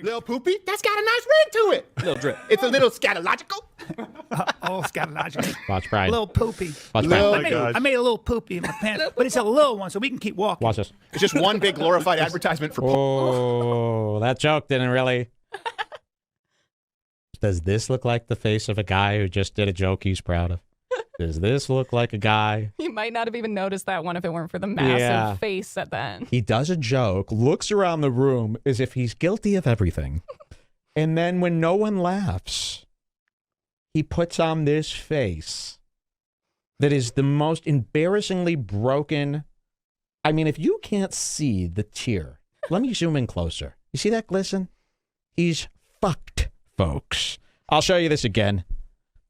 Little poopy? That's got a nice ring to it. Little drip. It's a little scatological. Scatological. Watch Bryan. Little poopy. Watch I made a little poopy in my pants, but it's a little one, so we can keep walking. Watch this. It's just one big glorified advertisement for Oh, that joke didn't really. Does this look like the face of a guy who just did a joke he's proud of? Does this look like a guy? You might not have even noticed that one if it weren't for the massive face at the end. He does a joke, looks around the room as if he's guilty of everything. And then when no one laughs, he puts on this face that is the most embarrassingly broken. I mean, if you can't see the tear, let me zoom in closer. You see that glisten? He's fucked, folks. I'll show you this again,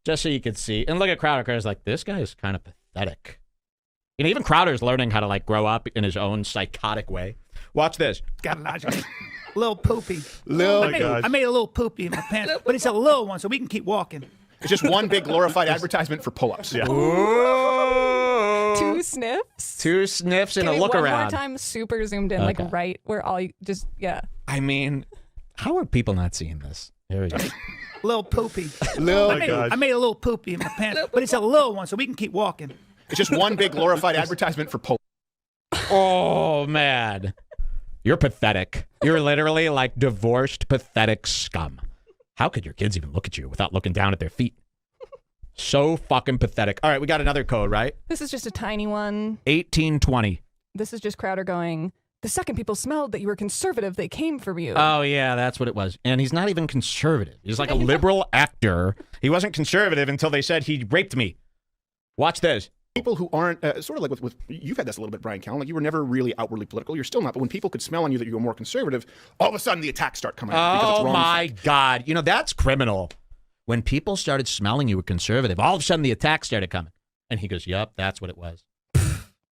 just so you can see. And look at Crowder. Crowder's like, this guy is kind of pathetic. You know, even Crowder's learning how to, like, grow up in his own psychotic way. Watch this. Scatological. Little poopy. I made a little poopy in my pants, but it's a little one, so we can keep walking. It's just one big glorified advertisement for pull-ups. Yeah. Ooh. 2 sniffs. 2 sniffs and Give a me look one around. more time, super zoomed in, Okay. like right where all you just, yeah. I mean, how are people not seeing this? Here we go. Little poopy. I made a little poopy in my pants, but it's a little one, so we can keep walking. It's just one big glorified advertisement for pull-ups. Oh, man. You're pathetic. You're literally like divorced, pathetic scum. How could your kids even look at you without looking down at their feet? So fucking pathetic. All right, we got another code, right? This is just a tiny one. 1820. This is just Crowder going, the second people smelled that you were conservative, they came for you. Oh, yeah, that's what it was. And he's not even conservative. He's like a liberal actor. He wasn't conservative until they said he raped me. Watch this. People who aren't, sort of like with you've had this a little bit, Bryan Callen, like you were never really outwardly political. You're still not. But when people could smell on you that you were more conservative, all of a sudden the attacks start coming out. Because it's Oh, wrong. my God. You know, that's criminal. When people started smelling you were conservative, all of a sudden the attacks started coming. And he goes, yep, that's what it was.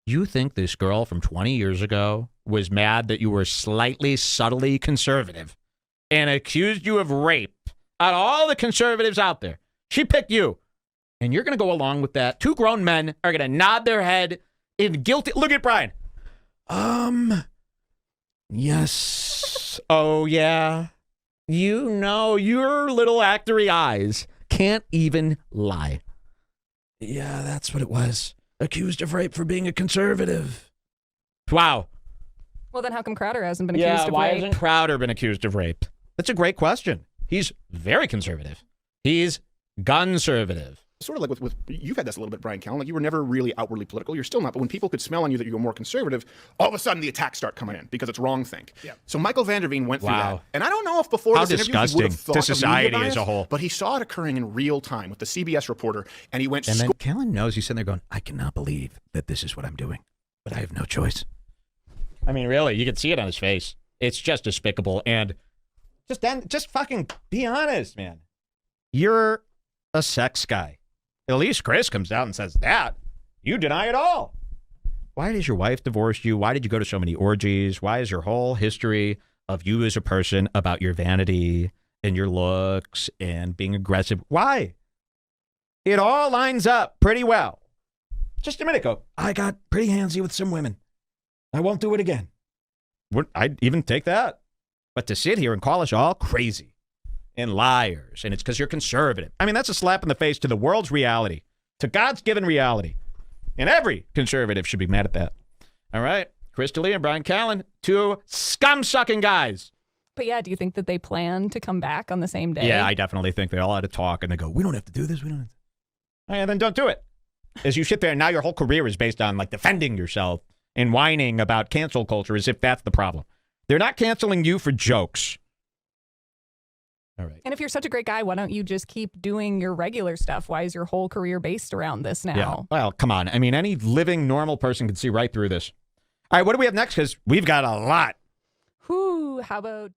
You think this girl from 20 years ago was mad that you were slightly, subtly conservative and accused you of rape? Out of all the conservatives out there, she picked you. And you're going to go along with that. 2 grown men are going to nod their head in guilty. Look at Bryan. Yes. Oh, yeah. You know, your little actory eyes can't even lie. Yeah, that's what it was. Accused of rape for being a conservative. Wow. Well, then how come Crowder hasn't been accused of why rape? hasn't Crowder been accused of rape? That's a great question. He's very conservative. He's gun-servative. Sort of like with you've had this a little bit, Bryan Callen, like you were never really outwardly political. You're still not. But when people could smell on you that you were more conservative, all of a sudden the attacks start coming in because it's wrong think. Yeah. So Michael Vanderveen went through that. And I don't know if before How this interview he would disgusting have thought to of society media as a bias, whole. But he saw it occurring in real time with the CBS reporter, and he went. And then Callen knows. He's sitting there going, I cannot believe that this is what I'm doing, but I have no choice. I mean, really, you can see it on his face. It's just despicable. And just fucking be honest, man. You're a sex guy. At least Chris comes out and says that. You deny it all. Why does your wife divorce you? Why did you go to so many orgies? Why is your whole history of you as a person about your vanity and your looks and being aggressive? Why? It all lines up pretty well. Just a minute ago, I got pretty handsy with some women. I won't do it again. I'd even take that. But to sit here and call us all crazy and liars, and it's because you're conservative. I mean, that's a slap in the face to the world's reality, to God's given reality. And every conservative should be mad at that. All right. Chris D'Elia and Bryan Callen, 2 scum-sucking guys. But yeah, do you think that they plan to come back on the same day? Yeah, I definitely think they all had to talk, and they go, we don't have to do this. We don't have to. And then don't do it. As you sit there, and now your whole career is based on like defending yourself and whining about cancel culture as if that's the problem. They're not canceling you for jokes. All right. And if you're such a great guy, why don't you just keep doing your regular stuff? Why is your whole career based around this now? Yeah. Well, come on. I mean, any living normal person can see right through this. All right, what do we have next? Because we've got a lot. Whew, how about...